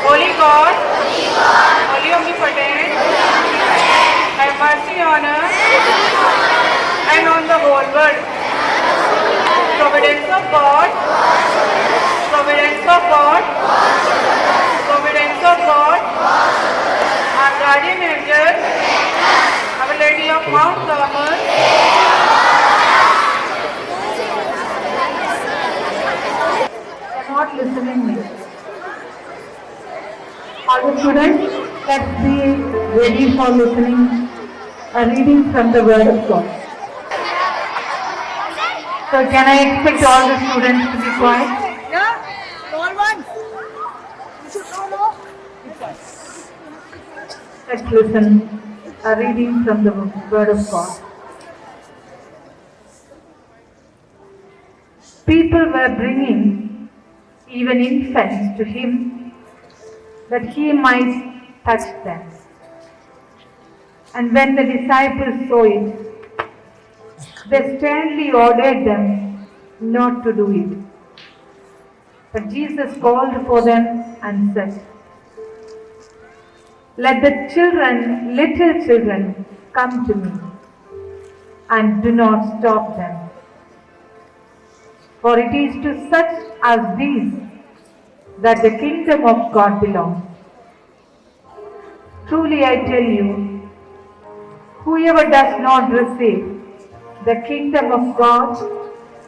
Holy God, Holy Omnipotent, have mercy on us and on the whole world. Providence of God, Providence of God, Providence of God, our guardian angel, Our Lady of Mount Carmel, not listening me. All the students, let's be ready for listening a reading from the Word of God. So can I expect all the students to be quiet? Yeah, all ones. You should know. Let's listen a reading from the Word of God. People were bringing even infants to him that he might touch them. And when the disciples saw it, they sternly ordered them not to do it. But Jesus called for them and said, "Let the children, little children, come to me, and do not stop them. For it is to such as these that the kingdom of God belongs. Truly I tell you, whoever does not receive the kingdom of God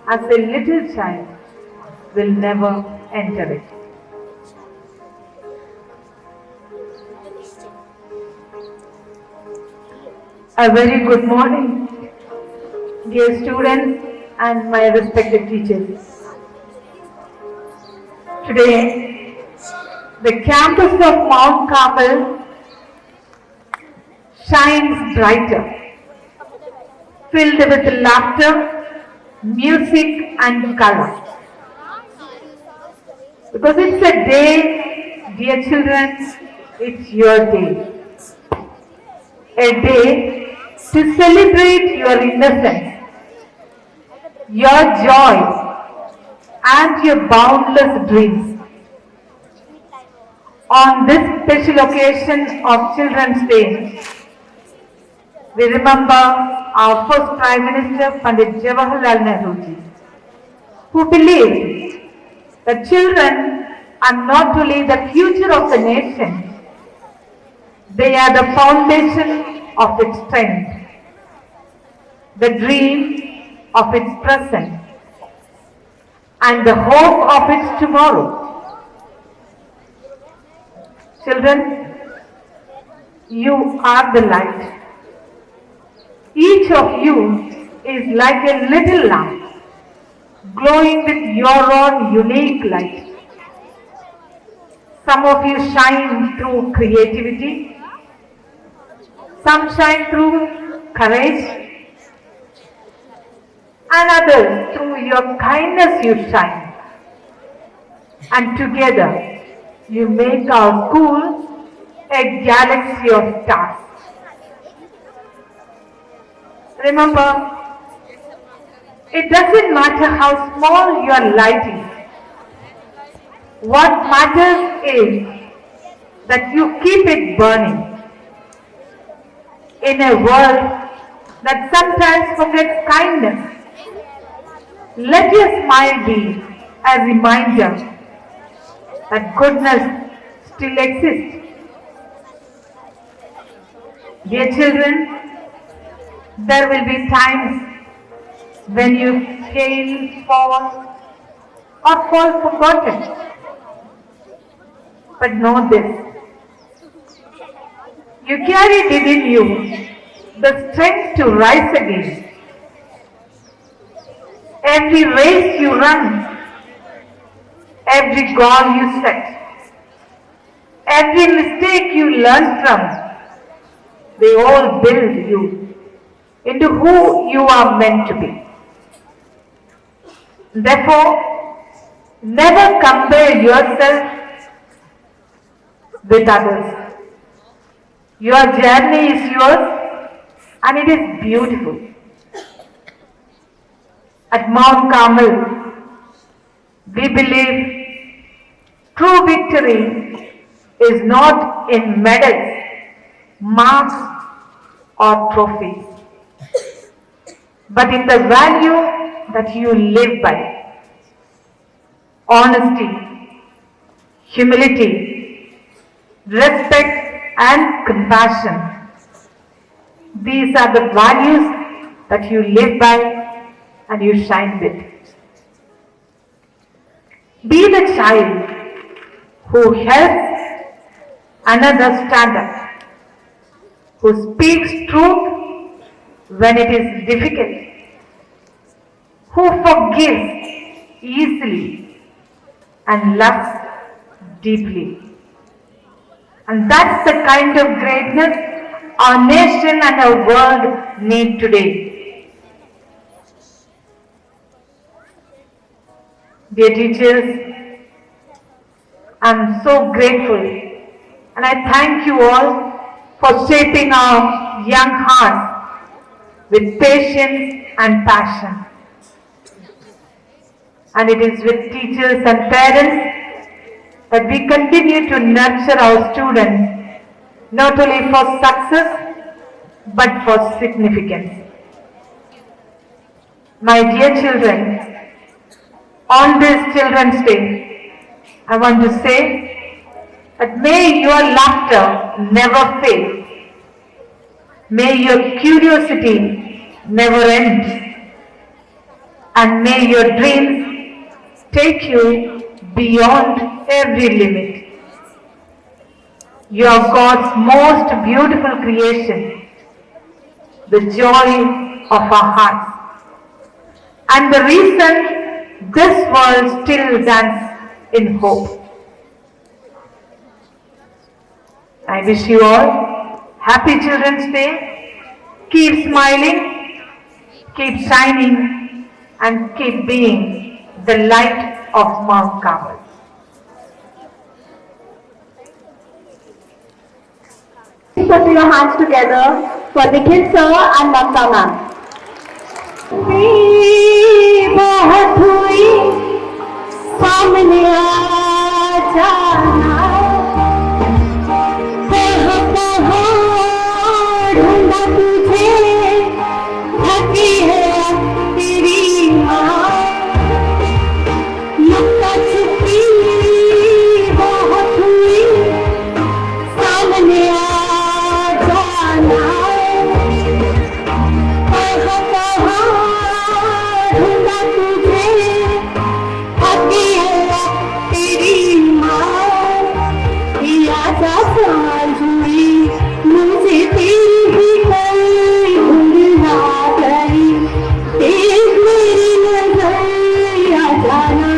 as a little child will never enter it." A very good morning, dear students and my respected teachers. Today, the campus of Mount Carmel shines brighter, filled with laughter, music and color. Because it's a day, dear children, it's your day. A day to celebrate your innocence, your joy and your boundless dreams. On this special occasion of Children's Day, we remember our first Prime Minister, Pandit Jawaharlal Nehru ji, who believed that children are not only the future of the nation, they are the foundation of its strength, the dream of its present, and the hope of its tomorrow. Children, you are the light. Each of you is like a little lamp, glowing with your own unique light. Some of you shine through creativity, some shine through courage, and others through your kindness you shine. And together you make our school a galaxy of stars. Remember, it doesn't matter how small your light is. What matters is that you keep it burning. In a world that sometimes forgets kindness, let your smile be a reminder that goodness still exist. Dear children, there will be times when you fail, fall, or fall forgotten. But know this, you carry within you the strength to rise again. Every race you run, every goal you set, every mistake you learn from, they all build you into who you are meant to be. Therefore, never compare yourself with others. Your journey is yours and it is beautiful. At Mount Carmel, we believe true victory is not in medals, marks, or trophies, but in the value that you live by. Honesty, humility, respect, and compassion. These are the values that you live by and you shine with. Be the child who helps another stand up, who speaks truth when it is difficult, who forgives easily and loves deeply. And that's the kind of greatness our nation and our world need today. Dear teachers, I'm so grateful and I thank you all for shaping our young hearts with patience and passion. And it is with teachers and parents that we continue to nurture our students not only for success but for significance. My dear children, on this Children's Day, I want to say that may your laughter never fail. May your curiosity never end. And may your dreams take you beyond every limit. You are God's most beautiful creation, the joy of our hearts, and the reason this world still dances in hope. I wish you all happy Children's Day. Keep smiling, keep shining, and keep being the light of Mount Carmel. Please put your hands together for Nikhil sir and Mamta ma'am. बात हुई सामने आ जाना, कहाँ कहाँ ढूंढा तुझे, थकी है तेरी माँ, लुका छुपी बात हुई सामने आ जाना, कहाँ कहाँ ढूंढा तुझे, थकी है तेरी माँ, आजा सांझ हुई मुझे तेरी कई भूलना गई, देख मेरी नजर आ जाना,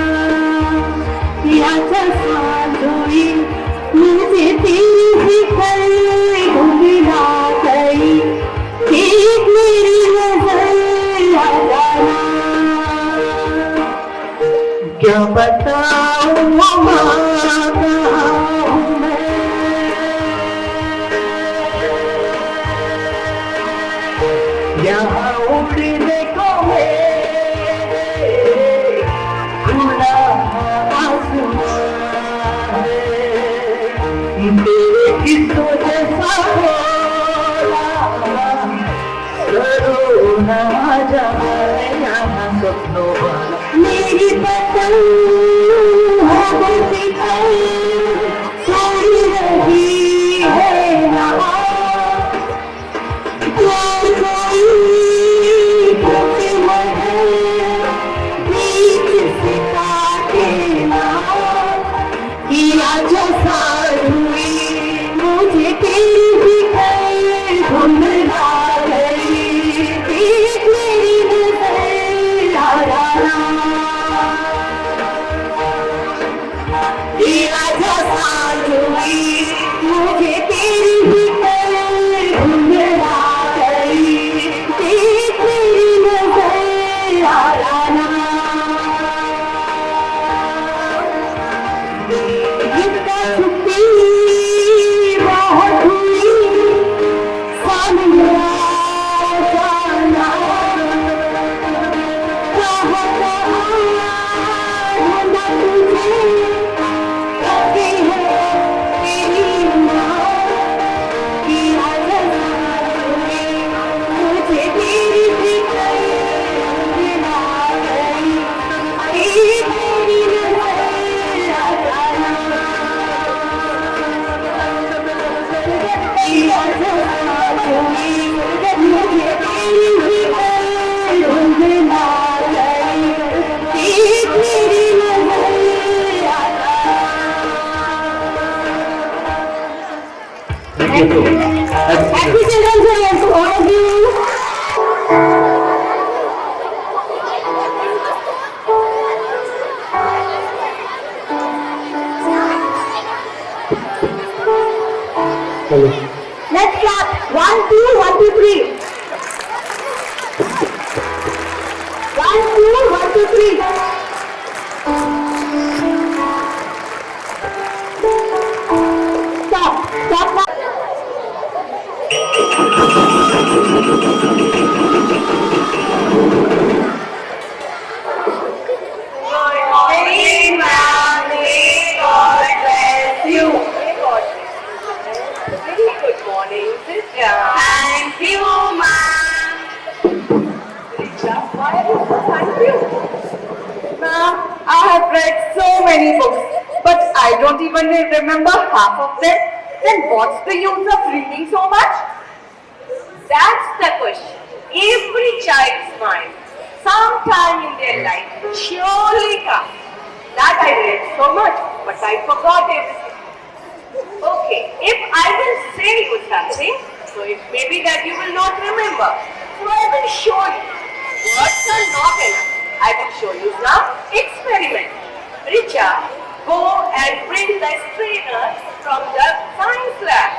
आजा सांझ हुई मुझे तेरी कई भूलना गई, देख मेरी नजर आ जाना। क्या बताऊं माँ कहाँ हूँ मैं, यहाँ उड़ने को मेरे खुला आसमां है, तेरे किस्सों जैसा भोला करो ना जाए यहाँ सपनों वाला, मेरी पतंग हो गई सोनी आजा साथ हुई मुझे तेरी फिक्र भूलना गई देख मेरी नजर आराना आजा साथ हुई मुझे तेरी फिक्र भूलना गई देख मेरी नजर आराना जिसका छुट्टी बहुत हुई सामने जाना कहाँ ढूंढा तुझे कभी है तेरी माँ कि आजा मुझे तेरी फिक्र भुला गई तेरी नजर आना Happy Children's Day to all of you. Let's clap. 1, 2, 1, 2, 3. 1, 2, 1, 2, 3. Stop. Stop now. Good morning, ma'am. May God bless you. Very good morning, Richa. Thank you, ma'am. Richa, why are you so thank you? Ma'am, I have read so many books, but I don't even remember half of them. Then what's the use of reading so much? That's the question. Every child's mind, sometime in their life, surely comes. That I read so much, but I forgot everything. Okay, if I will say you something, so it may be that you will not remember. So I will show you. Words are not enough. I will show you some experiment. Richa, go and bring the strainer from the science lab.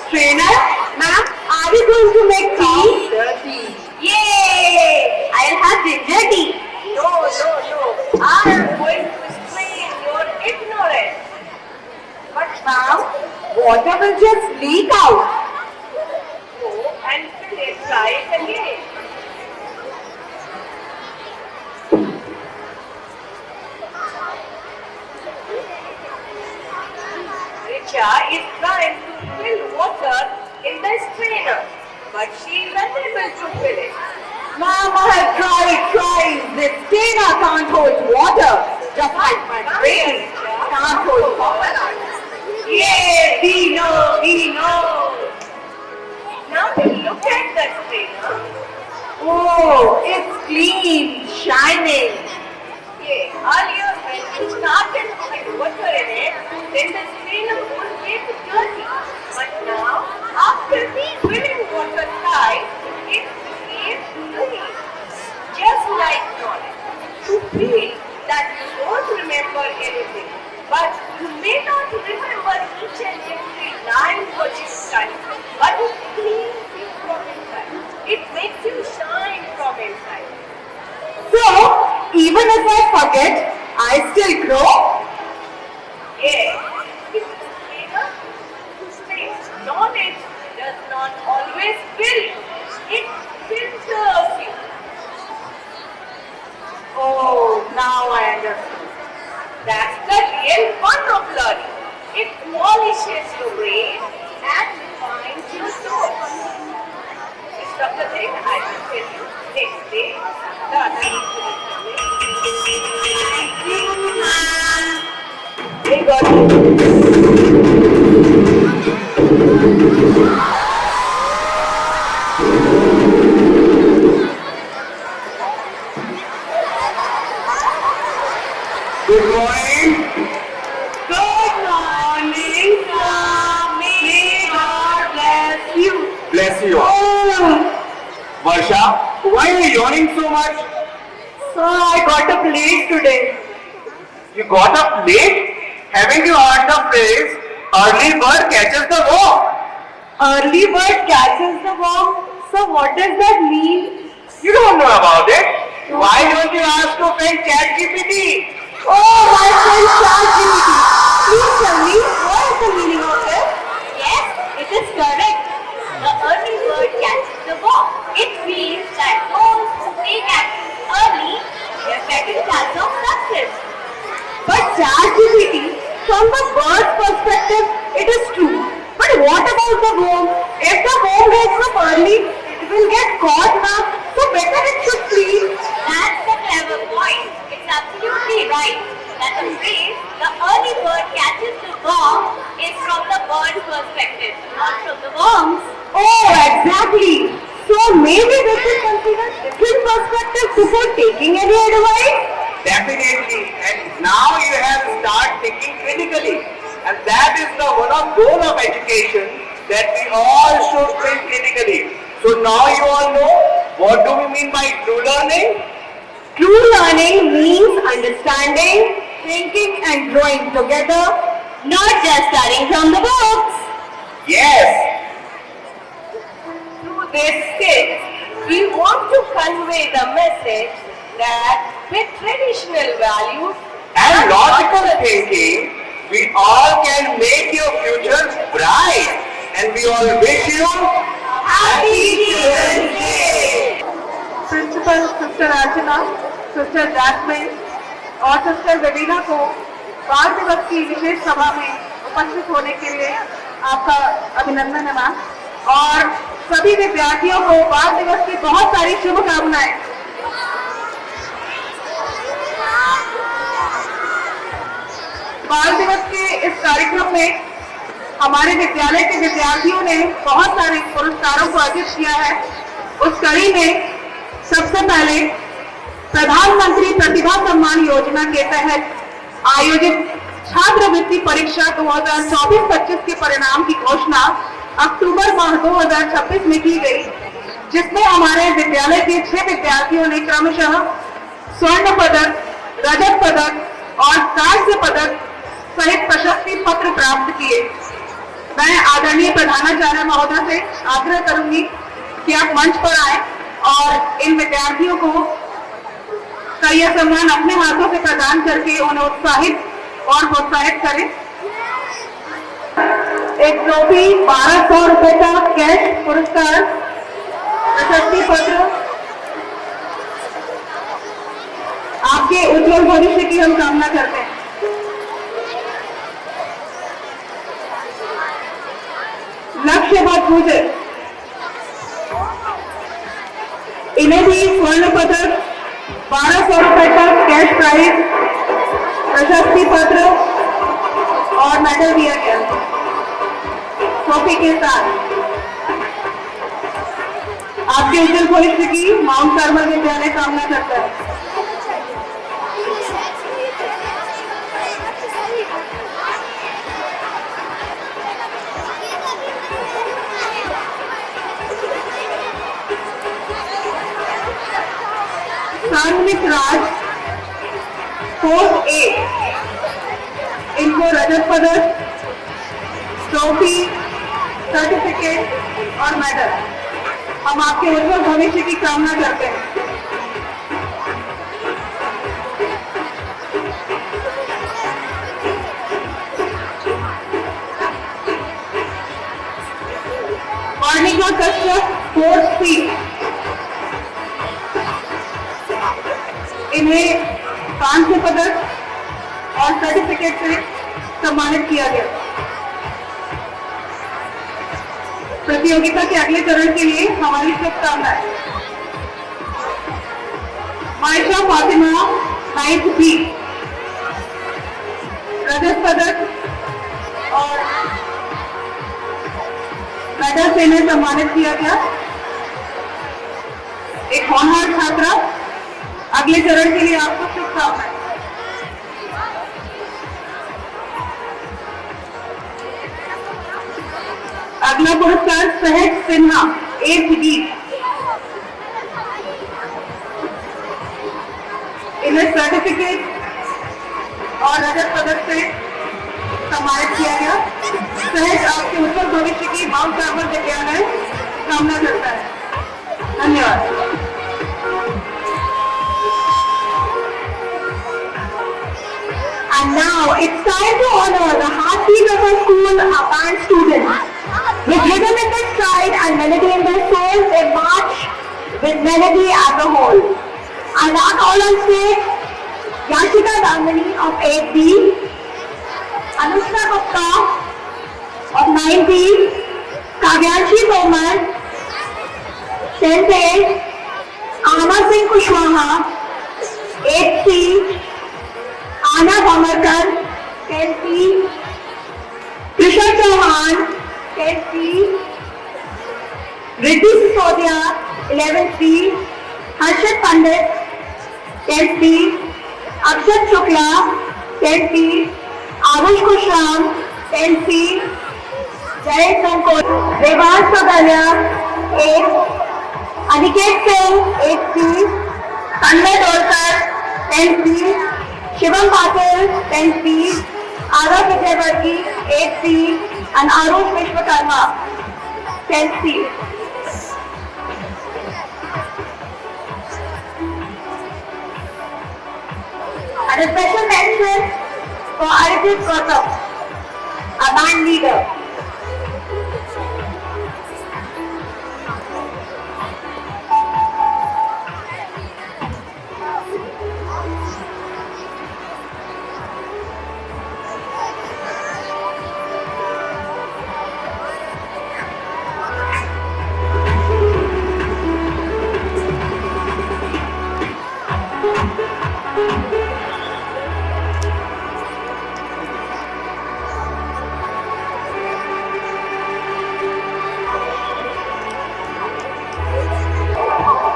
Strainer? Ma'am, are you going to make tea? Tea. Yay! I'll have ginger tea. No. I am going to strain your ignorance. But ma'am, water will just leak out. Go and fill it. Try it again. Richa is trying to fill water in the strainer, but she is unable to fill it. Ma'am, I have tried. This strainer can't hold water, just like my brain can't hold water. Yeah, we know. Now look at the strainer. Oh, it's clean, shining. Yeah, earlier when you started putting water in it, then the strainer would get dirty. But now, after the filling water side, it became clean. Just like knowledge. You feel that you don't remember anything, but you may not remember each and every line what you study, but it cleans you from inside. It makes you shine from inside. So, even if I forget, I still grow? Yes. If the trainer says knowledge does not always fill you, it filters you. Oh, now I understand. That's the real fun of learning. It polishes your brain and refines your soul. It's Dr. Singh, I will tell you next day. Thank you, ma'am. Very good. Good morning. Good morning. bless you all. Varsha, why are you yawning so much? Sir, I got up late today. You got up late? Haven't you heard the phrase, early bird catches the worm? Early bird catches the worm. So what does that mean? You don't know about it? Why don't you ask your friend ChatGPT? Oh, my friend ChatGPT. Please tell me, what is the meaning of it? Yes, it is correct. The early bird catches the worm. It means that those who take action early get better chance of success. But ChatGPT, from the bird's perspective, it is true. But what about the worm? If the worm gets up early, it will get caught now. So better it should flee. That's the clever point. It's absolutely right that the phrase, the early bird catches the worm, is from the bird's perspective, not from the worm's. Oh, exactly. So maybe we should consider different perspectives before taking any advice. Definitely. And now you have to start thinking critically. And that is the one of goal of education, that we all should think critically. So now you all know what do we mean by true learning? True learning means understanding, thinking and growing together, Not just studying from the books. Yes. Through this skit, we want to convey the message that with traditional values And logical thinking, we all can make your future bright. And we all wish you Happy Children's Day! Principal sister Archana, sister Jasmine और sister Velina को बाल दिवस की विशेष सभा में उपस्थित होने के लिए आपका अभिनंदन है मैम। और सभी विद्यार्थियों को बाल दिवस की बहुत सारी शुभकामनाएं। बाल दिवस के इस कार्यक्रम में हमारे विद्यालय के विद्यार्थियों ने बहुत सारे पुरस्कारों को अर्जित किया है। उस कड़ी में सबसे पहले प्रधानमंत्री प्रतिभा सम्मान योजना के तहत आयोजित छात्रवृत्ति परीक्षा 2024-25 के परिणाम की घोषणा अक्टूबर माह 2026 में की गई, जिसमें हमारे विद्यालय के 6 विद्यार्थियों ने क्रमशः स्वर्ण पदक, रजत पदक और कांस्य पदक सहित प्रशस्ति पत्र प्राप्त किए। मैं आदरणीय प्रधानाचार्य महोदय से आग्रह करूंगी कि आप मंच पर आए और इन विद्यार्थियों को का यह सम्मान अपने हाथों से प्रदान करके उन्हें उत्साहित और प्रोत्साहित करें। एक ट्रॉफी, 1200 रुपए का कैश पुरस्कार, प्रशस्ति पत्र आपके उज्जवल भविष्य की हम कामना करते हैं। लक्ष्य भूजे, इन्हें भी स्वर्ण पदक, 1200 रुपए का कैश प्राइज, प्रशस्ति पत्र और मेडल दिया गया ट्रॉफी के साथ। आपके उज्जवल भविष्य की माउंट कार्मल विद्यालय कामना करता है। सान्वित राज, कोर्स ए, इनको रजत पदक, ट्रॉफी, सर्टिफिकेट और मेडल। हम आपके उज्जवल भविष्य की कामना करते हैं। वार्निका कश्यप, कोर्स सी, इन्हें कांस्य पदक और सर्टिफिकेट से सम्मानित किया गया। प्रतियोगिता के अगले चरण के लिए हमारी शुभकामनाएं। मायशा फातिमा, 9th बी, रजत पदक और मेडल से इन्हें सम्मानित किया गया। एक होनहार छात्रा, अगले चरण के लिए आपको शुभकामनाएं। अगला पुरस्कार सहज सिन्हा, 8th D. इन्हें सर्टिफिकेट और रजत पदक से सम्मानित किया गया। सहज आपके उज्जवल भविष्य की माउंट कार्मल विद्यालय कामना करता है। धन्यवाद। And now it's time to honor the heartbeat of our school, our band students. With rhythm in their stride and melody in their souls, they march with melody as a whole. And now all on stage, Yashika Damani of 8B, Anushka Gupta of 9B, Kavyanshi Tomar, 10th A, Amar Singh Kushwaha, 8C, Anna Bamarkar, 10C, Krishan Chauhan, 10C, Riddhi Sisodia, 11C, Harshit Pandit, 10C, Akshat Shukla, 10C, Arush Kushram, 10C, Jay Sankot, Revansh Pagalia, 8, Aniket Singh, 8C, Tanmay Dolkar, 10C, Shivam Patil, 10C, Arav Vijayvargi, 8C, and Arush Vishwakarma, 10C. And a special mention for Arijit Gautam, a band leader.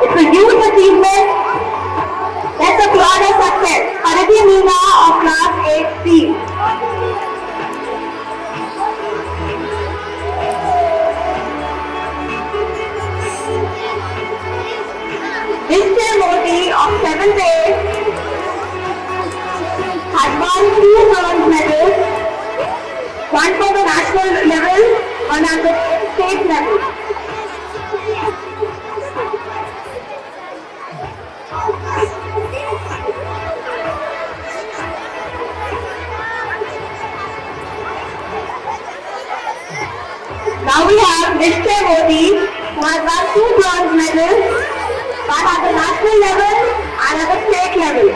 It's a huge achievement. Let's applaud her success. Aditi Meena of class 8C. Nishchay Modi of 7th A has won 2 bronze medals, one for the national level, one at the state level. Now we have Nishchay Modi, who has won 2 bronze medals, one at the national level and at the state level.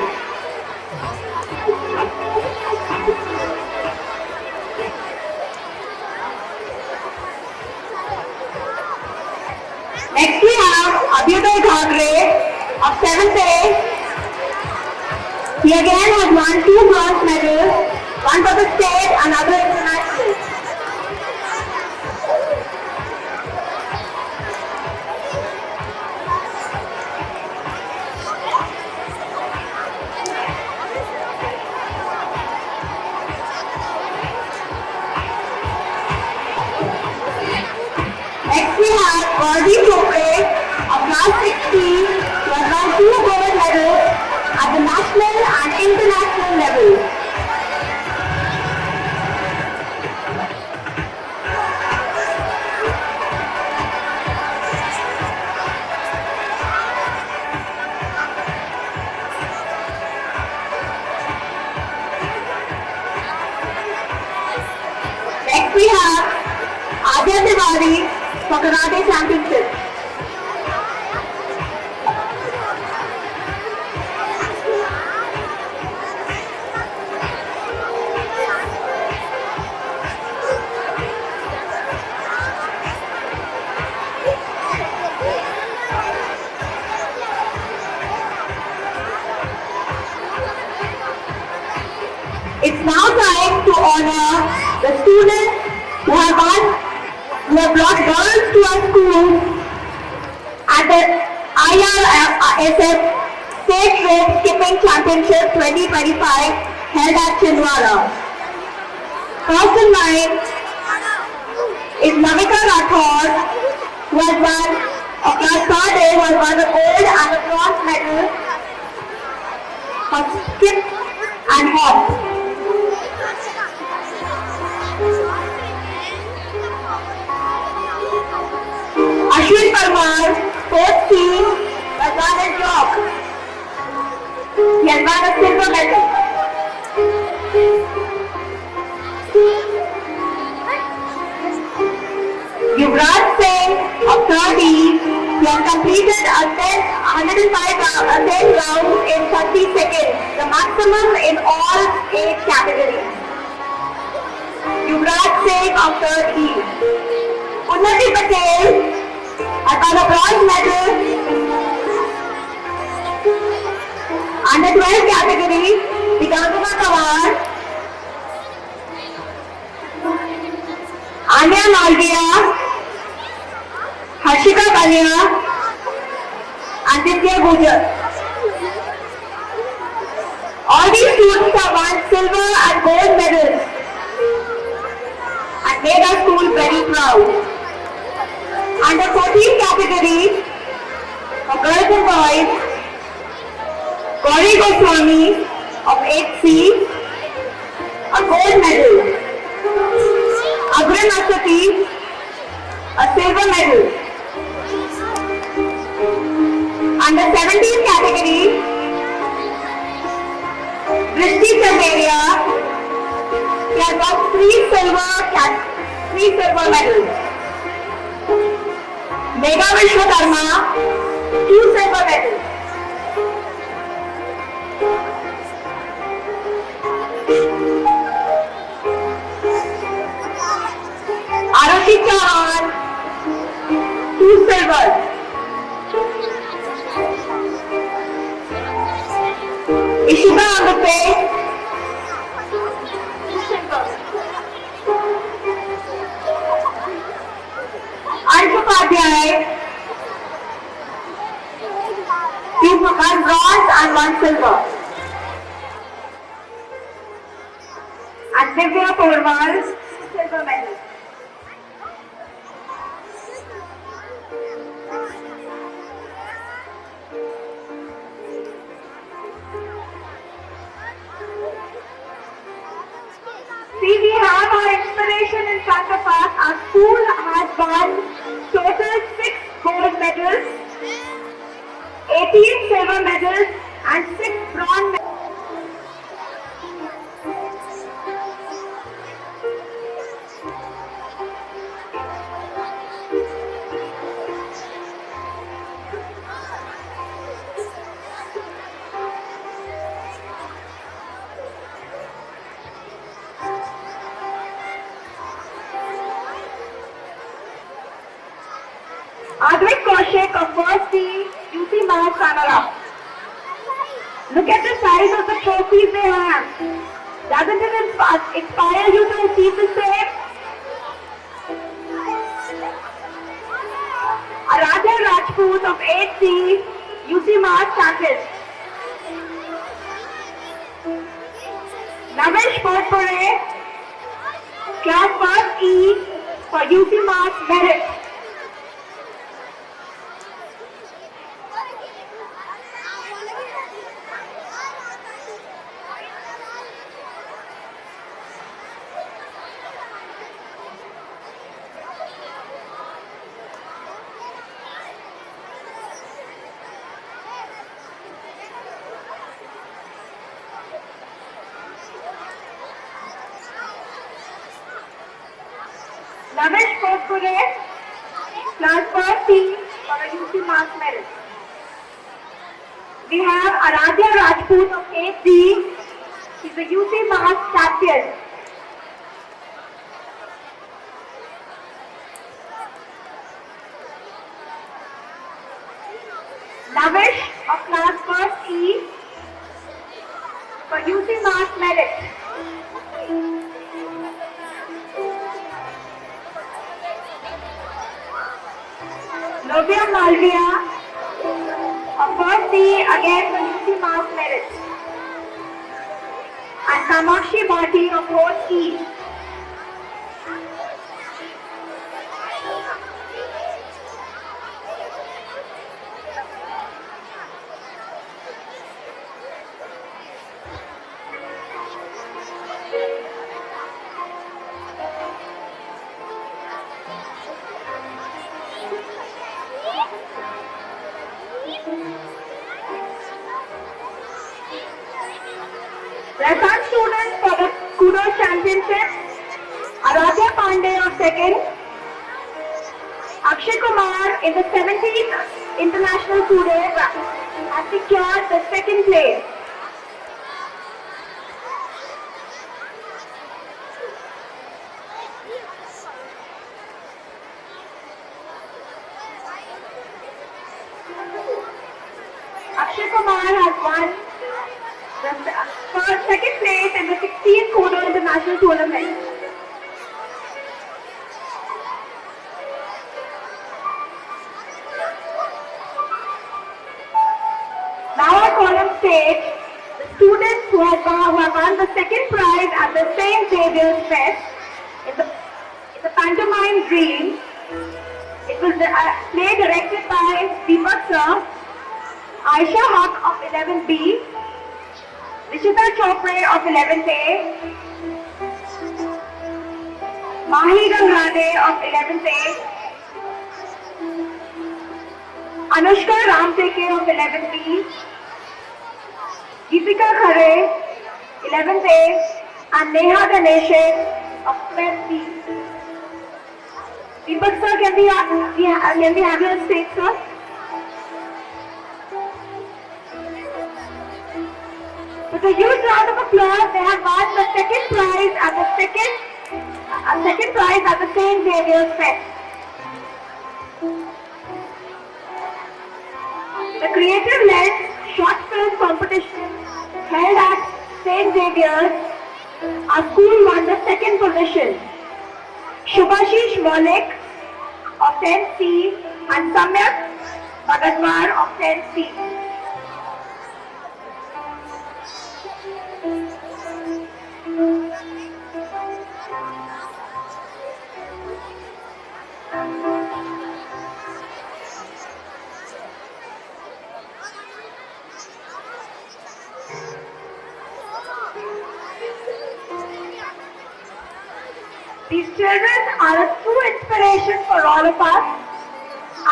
Next we have Abhyuday Ghagre of 7th A. He again has won 2 bronze medals, one for the state and other international. Next we have Gauri Chopre of class 16 who has won 2 gold medals at the national and international level. Next we have Adya Tiwari for Karate Championship. It's now time to honor the students who have brought girls to our school at the IRSF State Rope Skipping Championship 2025 held at Chhindwara. First in line is Navika Rathod, who was won, of class 3rd A was won a gold and a bronze medal for skip and hop. Ashwin Parmar, 4th C, was won a jog. He has won a silver medal. Yuvraj Singh of 3rd E, he has completed a 10 rounds in 30 seconds, the maximum in all 8 categories. Yuvraj Singh of 3rd E. Unnati Patel has won a bronze medal under 12 category. Digangana Pawar, Anya Malviya, Harshika Kalia, and Divya Gujar. All these students have won silver and gold medals and made our school very proud. Under 14 category for girls and boys, Gauri Goswami of 8th C, a gold medal. Agran Asati, a silver medal. Under 17 category, Drishti Chanderia, he has got 3 silver medals. Megha Vishwakarma, 2 silver medals. Arushi Chauhan, 2 silvers. Ishita Amrute, 2 silvers. Anshu Padhyay, 1 bronze and 1 silver. And Divya Porwal, silver medal. See, we have our inspiration in front of us. Our school has won total 6 gold medals, 18 silver medals, and 6 bronze medals. Advik Kaushik of 1st C, UC Mass runner-up. Look at the size of the trophies they have. Doesn't it inspire you to achieve the same? Aradhya Rajput of 8th C, UC Mass champion. Navish Potpore, class 1st E for UC Mass merit. Navish Potpure, class 1st C for a UC Mass merit. We have Aradhya Rajput of 8th C, she's a UC Mass champion. Navish of class 1st E for UC Mass merit. Nobya Malviya of 1st C again for UC Mass merit. And Kamakshi Bhati of 4th E. Championship. Aradhya Pandey of second. Akshay Kumar in the 17th International Food has secured the second place. Akshay Kumar has won the second place in the 16th Kudo International Tournament. Now I call on stage the students who have won the second prize at the St. Xavier's Fest in the pantomime Dream. It was play directed by Deepak Sir, Aisha Haq of 11B, Rishita Chopra of 11th A, Mahi Gangrade of 11th A, Anushka Ramteke of 11th B, Deepika Khare, 11th A, and Neha Ganeshan of 12th B. Deepak sir, can we have you on stage, sir? With a huge round of applause, they have won the second prize at the St. Xavier's Fest. The Creative Lens short film competition held at St. Xavier's, our school won the second position. Shubhashish Malik of 10th C and Samyak Bhagadwar of 10th C. These children are a true inspiration for all of us,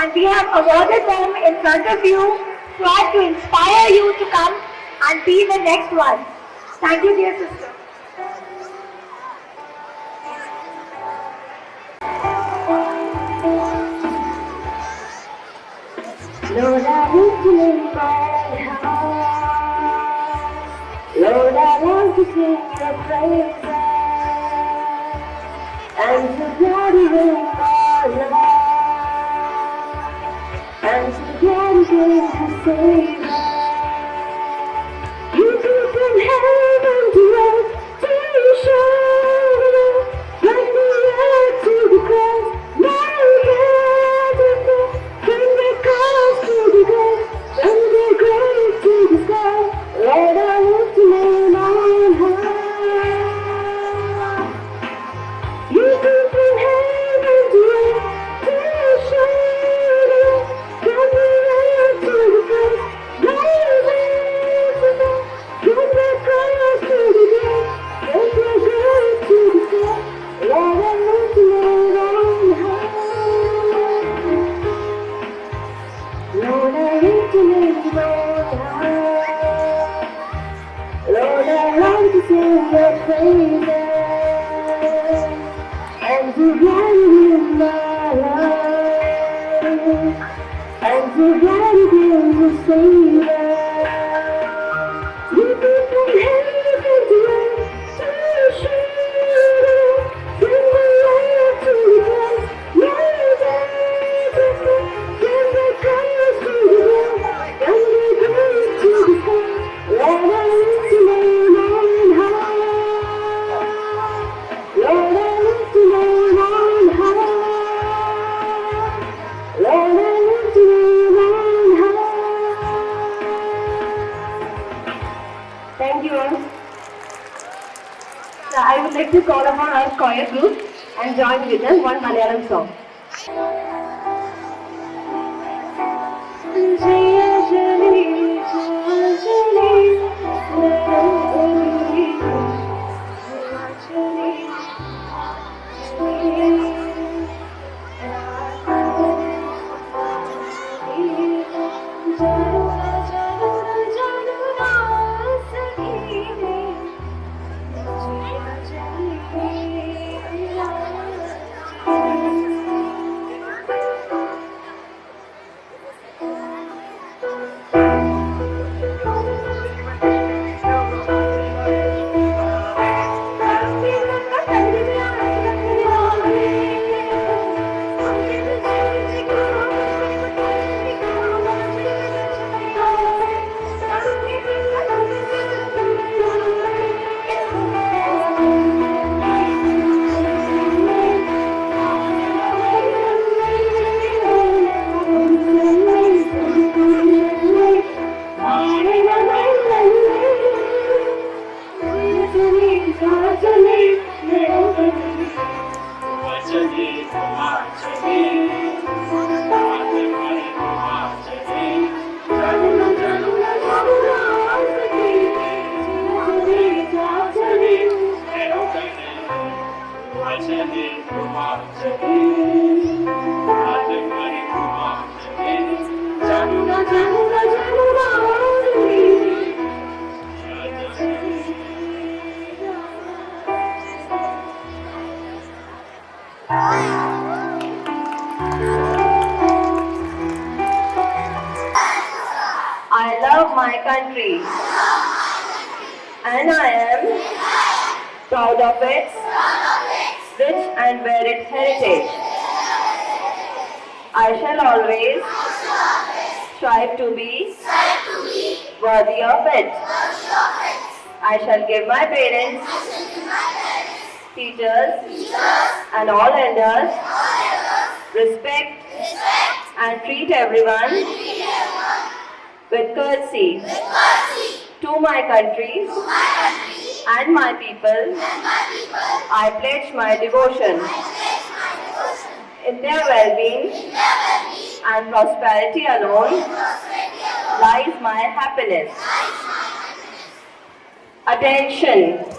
and we have awarded them in front of you so as to inspire you to come and be the next one. Thank you, dear sister. Lord, I want to live my heart. Lord, I want to sing your praises. And to daddy in my life, and to daddy in to save us. You took from heaven to earth to show us, from the earth to the cross, my God, from the cross to the grave, from the grave to the sky. Lord, I want to lay my heart. You took from heaven to earth to show us, from the earth to the cross, my God, from the cross to the grave, from the grave to the sky. Lord, I want to lay my heart. Lord, I want to lay my heart. Lord, I long to sing your praises. And to glory in my life, and to glory in the Savior. You took from heaven to earth to show us, from the earth to the cross, my God, from the cross to the grave, from the grave to the sky. Lord, I want to lay my heart. Lord, I want to lay my heart. Lord, I want to lay my heart. Thank you all. So I would like to call upon our choir group and join with us one Malayalam song. Jaya Jali, Jaya Jali, Jaya Jali, Jaya Jali. चले चले I love my country and I am proud of its rich and varied heritage. I shall always strive to be worthy of it. I shall give my parents, teachers and all elders respect and treat everyone with courtesy. To my country and my people, I pledge my devotion. In their well-being and prosperity alone lies my happiness. Attention!